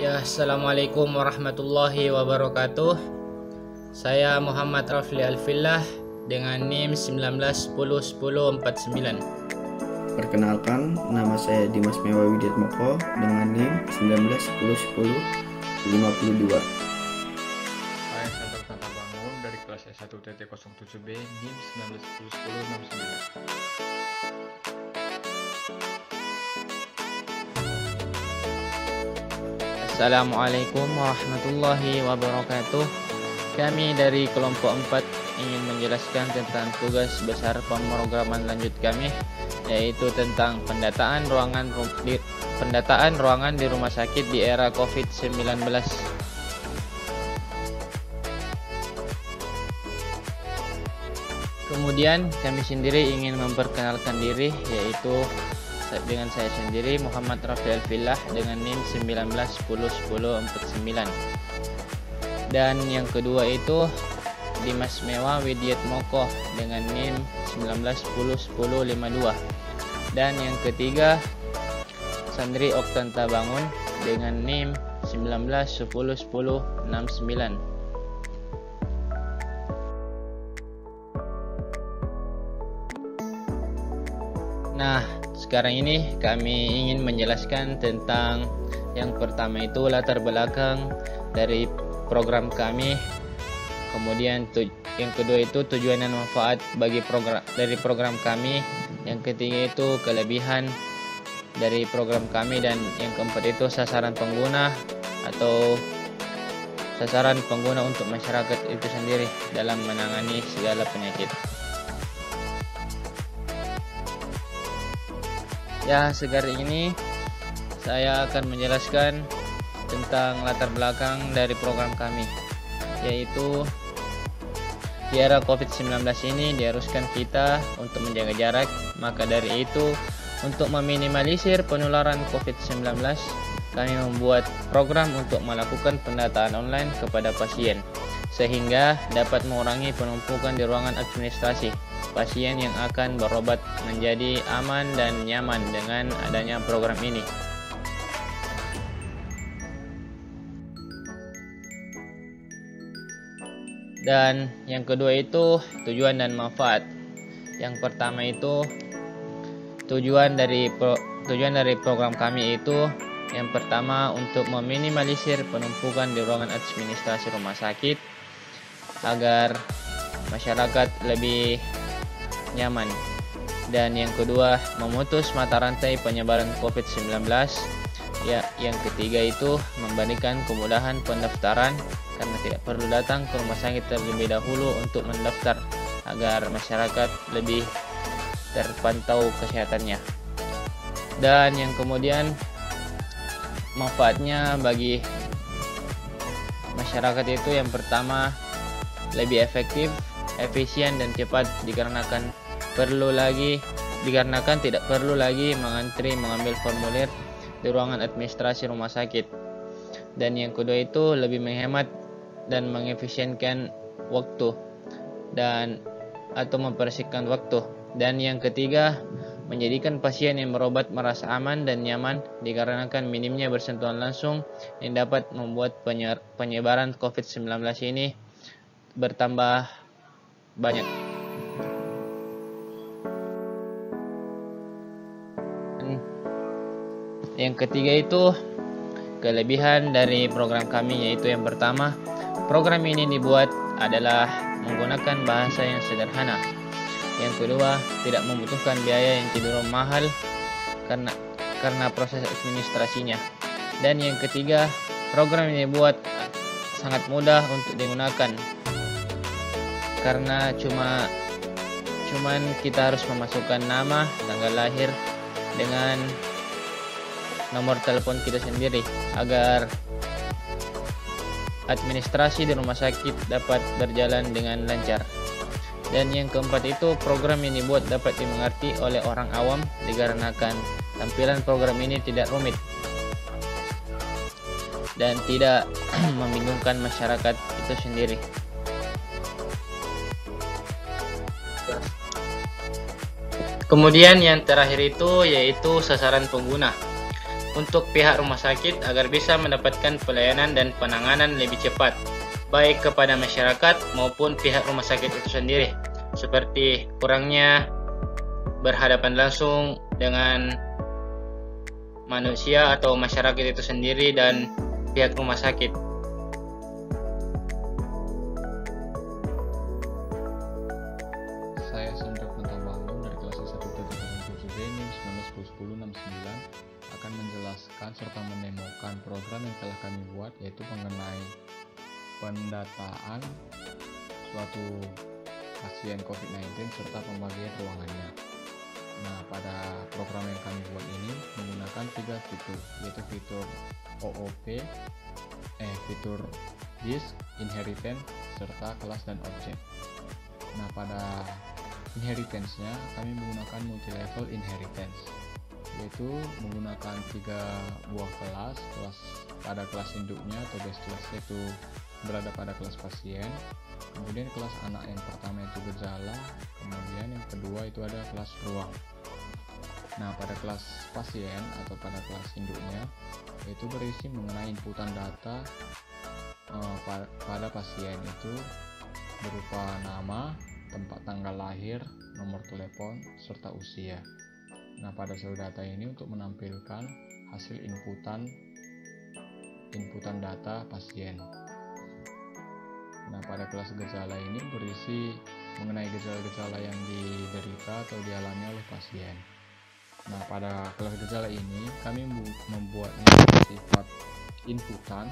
Ya, assalamualaikum warahmatullahi wabarakatuh. Saya Muhammad Rafli Alfillah dengan NIM 19101049. Perkenalkan, nama saya Dimas Mewa Widiatmoko dengan NIM 19101052. Saya Sandro Tata Bangun dari kelas S1 TT07B NIM 19101069. Assalamualaikum warahmatullahi wabarakatuh. Kami dari kelompok 4 ingin menjelaskan tentang tugas besar pemrograman lanjut kami, yaitu tentang pendataan ruangan di rumah sakit di era COVID-19. Kemudian kami sendiri ingin memperkenalkan diri, yaitu dengan saya sendiri Muhammad Rafli Alfillah dengan NIM 19101049. Dan yang kedua itu Dimas Mewa Widiatmoko dengan NIM 19101052. Dan yang ketiga Sandri Oktanta Bangun dengan NIM 19101069. Nah, sekarang ini kami ingin menjelaskan tentang yang pertama itu latar belakang dari program kami. Kemudian yang kedua itu tujuan dan manfaat bagi program kami. Yang ketiga itu kelebihan dari program kami, dan yang keempat itu sasaran pengguna atau sasaran pengguna untuk masyarakat itu sendiri dalam menangani segala penyakit. Ya, sekarang ini saya akan menjelaskan tentang latar belakang dari program kami, yaitu di era COVID-19 ini diharuskan kita untuk menjaga jarak. Maka dari itu, untuk meminimalisir penularan COVID-19, kami membuat program untuk melakukan pendataan online kepada pasien, sehingga dapat mengurangi penumpukan di ruangan administrasi. Pasien yang akan berobat menjadi aman dan nyaman dengan adanya program ini. Dan yang kedua itu tujuan dan manfaat. Yang pertama itu tujuan dari program kami itu yang pertama untuk meminimalisir penumpukan di ruangan administrasi rumah sakit agar masyarakat lebih nyaman. Dan yang kedua, memutus mata rantai penyebaran COVID-19. Ya, yang ketiga itu memberikan kemudahan pendaftaran karena tidak perlu datang ke rumah sakit terlebih dahulu untuk mendaftar, agar masyarakat lebih terpantau kesehatannya. Dan yang kemudian manfaatnya bagi masyarakat itu yang pertama lebih efektif, efisien dan cepat dikarenakan tidak perlu lagi mengantri mengambil formulir di ruangan administrasi rumah sakit. Dan yang kedua itu lebih menghemat dan mengefisienkan waktu atau mempersingkat waktu. Dan yang ketiga, menjadikan pasien yang berobat merasa aman dan nyaman dikarenakan minimnya bersentuhan langsung yang dapat membuat penyebaran COVID-19 ini bertambah banyak. Yang ketiga itu kelebihan dari program kami, yaitu yang pertama, program ini dibuat adalah menggunakan bahasa yang sederhana. Yang kedua, tidak membutuhkan biaya yang cenderung mahal karena proses administrasinya. Dan yang ketiga, program ini dibuat sangat mudah untuk digunakan karena cuman kita harus memasukkan nama, tanggal lahir dengan nomor telepon kita sendiri agar administrasi di rumah sakit dapat berjalan dengan lancar. Dan yang keempat itu program ini dibuat dapat dimengerti oleh orang awam dikarenakan tampilan program ini tidak rumit dan tidak membingungkan masyarakat itu sendiri. Kemudian yang terakhir itu yaitu sasaran pengguna. untuk pihak rumah sakit agar bisa mendapatkan pelayanan dan penanganan lebih cepat, baik kepada masyarakat maupun pihak rumah sakit itu sendiri, seperti kurangnya berhadapan langsung dengan manusia atau masyarakat itu sendiri dan pihak rumah sakit. Saya Sandra Pentabangun dari kelas 1.07B NIM 191069 akan menjelaskan serta menemukan program yang telah kami buat, yaitu mengenai pendataan suatu pasien COVID-19 serta pembagian ruangannya. Nah, pada program yang kami buat ini menggunakan 3 fitur, yaitu fitur OOP, fitur disk, inheritance, serta kelas dan objek. Nah, pada inheritance-nya kami menggunakan multi-level inheritance, yaitu menggunakan 3 buah kelas pada kelas induknya atau base class itu berada pada kelas pasien, kemudian kelas anak yang pertama itu gejala, kemudian yang kedua itu ada kelas ruang. Nah, pada kelas pasien atau pada kelas induknya itu berisi mengenai inputan data pada pasien itu berupa nama, tempat tanggal lahir, nomor telepon, serta usia. Nah, pada sel data ini untuk menampilkan hasil inputan data pasien. Nah, pada kelas gejala ini berisi mengenai gejala-gejala yang diderita atau dialami oleh pasien. Nah, pada kelas gejala ini kami membuatnya bersifat inputan,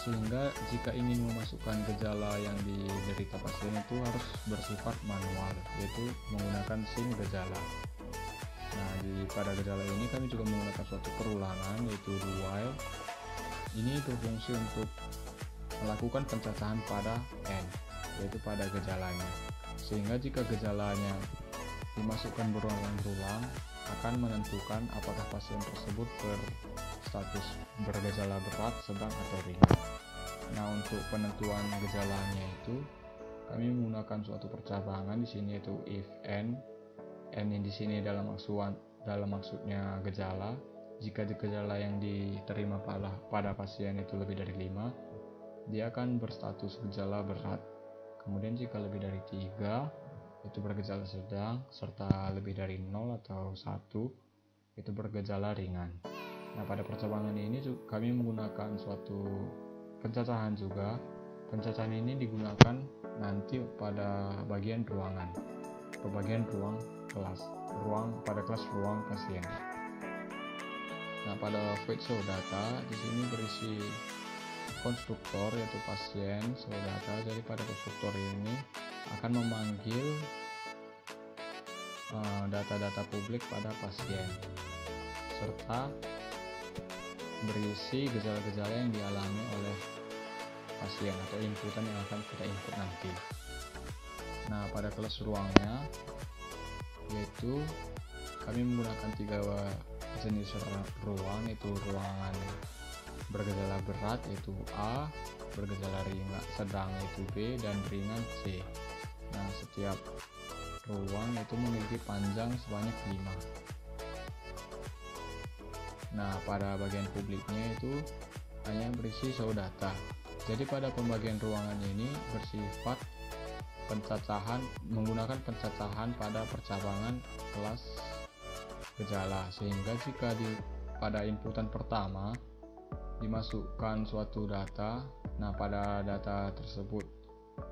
sehingga jika ingin memasukkan gejala yang diderita pasien itu harus bersifat manual, yaitu menggunakan SIM gejala. Nah, pada gejala ini kami juga menggunakan suatu perulangan, yaitu do while. Ini berfungsi untuk melakukan pencacahan pada N, yaitu pada gejalanya, sehingga jika gejalanya dimasukkan berulang-ulang akan menentukan apakah pasien tersebut berstatus bergejala berat, sedang, atau ringan. Nah, untuk penentuan gejalanya itu kami menggunakan suatu percabangan di sini, yaitu if N ini di sini dalam maksudnya gejala. Jika gejala yang diterima pada pasien itu lebih dari 5, dia akan berstatus gejala berat. Kemudian jika lebih dari 3 itu bergejala sedang, serta lebih dari 0 atau 1 itu bergejala ringan. Nah, pada percabangan ini kami menggunakan suatu pencacahan juga. Pencacahan ini digunakan nanti pada bagian ruangan, bagian pada kelas ruang pasien. Nah, pada void show data di sini berisi konstruktor, yaitu pasien show data. Jadi pada konstruktor ini akan memanggil data-data publik pada pasien, serta berisi gejala-gejala yang dialami oleh pasien atau inputan yang akan kita input nanti. Nah, pada kelas ruangnya yaitu kami menggunakan 3 jenis ruang, yaitu ruangan bergejala berat yaitu A, bergejala ringan sedang yaitu B, dan ringan C. Nah, setiap ruang itu memiliki panjang sebanyak 5. Nah, pada bagian publiknya itu hanya berisi show data. Jadi pada pembagian ruangan ini bersifat pencacahan, menggunakan pencacahan pada percabangan kelas gejala, sehingga jika pada inputan pertama dimasukkan suatu data, nah pada data tersebut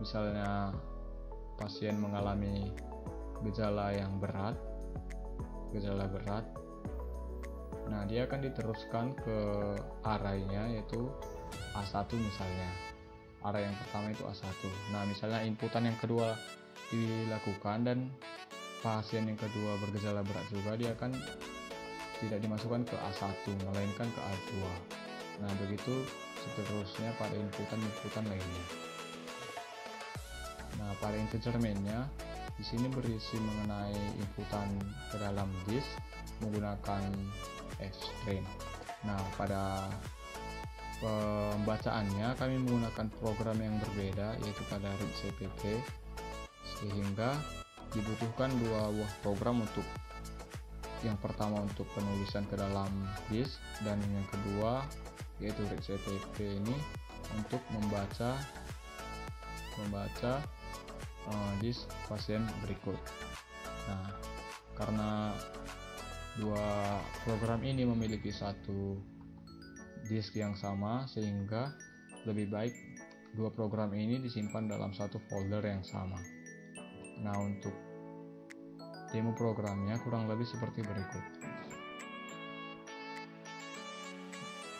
misalnya pasien mengalami gejala berat, nah dia akan diteruskan ke arraynya, yaitu A1 misalnya. Array yang pertama itu A1. Nah, misalnya inputan yang kedua dilakukan dan pasien yang kedua bergejala berat juga, dia akan tidak dimasukkan ke A1 melainkan ke A2. Nah, begitu seterusnya pada inputan lainnya. Nah, pada integer main-nya di sini berisi mengenai inputan ke dalam disk menggunakan string. Nah, pada pembacaannya kami menggunakan program yang berbeda, yaitu pada read cpp, sehingga dibutuhkan 2 buah program untuk yang pertama untuk penulisan ke dalam disk, dan yang kedua yaitu read CPP ini untuk membaca disk pasien berikut. Nah, karena dua program ini memiliki satu disk yang sama, sehingga lebih baik dua program ini disimpan dalam satu folder yang sama. Nah, untuk demo programnya kurang lebih seperti berikut.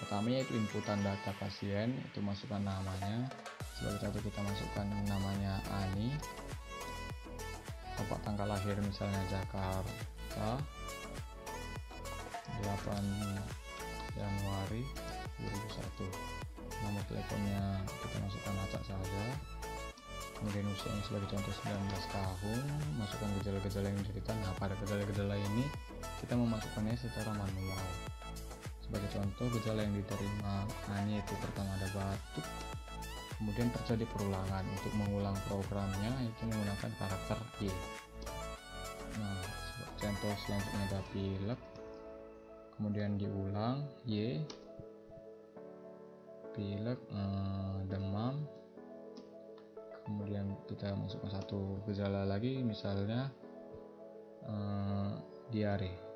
Pertama yaitu inputan data pasien, itu masukkan namanya. Sebagai contoh kita masukkan namanya Ani, tempat tanggal lahir misalnya Jakarta 8 Januari 2001. Nomor teleponnya kita masukkan acak saja. Kemudian usianya sebagai contoh 19 tahun, masukkan gejala-gejala yang diderita. Nah, pada gejala-gejala ini kita memasukkannya secara manual. Sebagai contoh, gejala yang diterima Ani itu pertama ada batuk, kemudian terjadi perulangan. Untuk mengulang programnya itu menggunakan karakter Y. Nah, contoh selanjutnya ada pilek, kemudian diulang Y, pilek, demam. Kemudian kita masukkan satu gejala lagi, misalnya diare.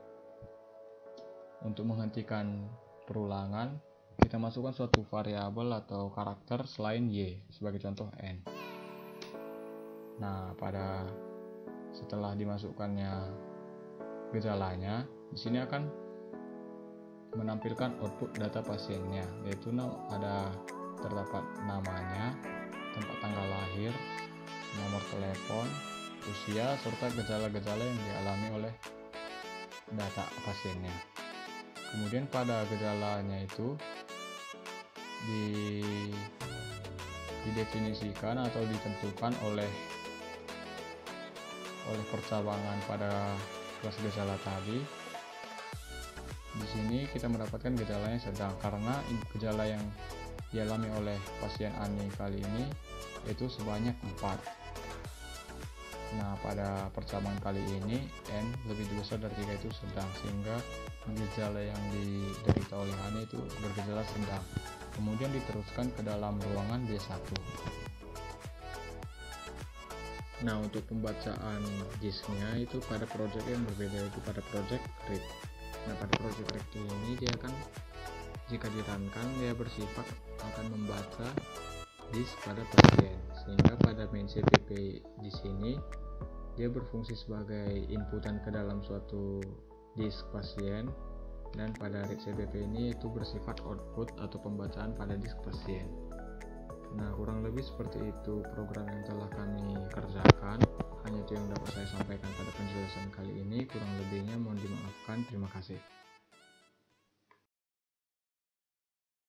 Untuk menghentikan perulangan, kita masukkan suatu variabel atau karakter selain Y, sebagai contoh N. Nah, setelah dimasukkannya gejalanya, di sini akan menampilkan output data pasiennya, yaitu terdapat namanya, tempat tanggal lahir, nomor telepon, usia, serta gejala-gejala yang dialami oleh data pasiennya. Kemudian pada gejalanya itu didefinisikan atau ditentukan oleh percabangan pada kelas gejala tadi. Di sini kita mendapatkan gejalanya sedang, karena gejala yang dialami oleh pasien Ani kali ini itu sebanyak 4. Nah, pada percabangan kali ini N lebih besar dari 3 itu sedang, sehingga gejala yang diderita oleh Ani itu bergejala sedang. Kemudian diteruskan ke dalam ruangan B1. Nah, untuk pembacaan disknya itu pada project yang berbeda, yaitu pada project read. Nah, pada project read ini dia akan, jika dirankan, dia bersifat akan membaca disk pada pasien, sehingga pada main CPP di sini dia berfungsi sebagai inputan ke dalam suatu disk pasien, dan pada read CPP ini itu bersifat output atau pembacaan pada disk pasien. Nah, kurang lebih seperti itu program yang telah kami kerjakan. Hanya itu yang dapat saya sampaikan pada penjelasan kali ini. Kurang lebihnya mohon dimaafkan. Terima kasih.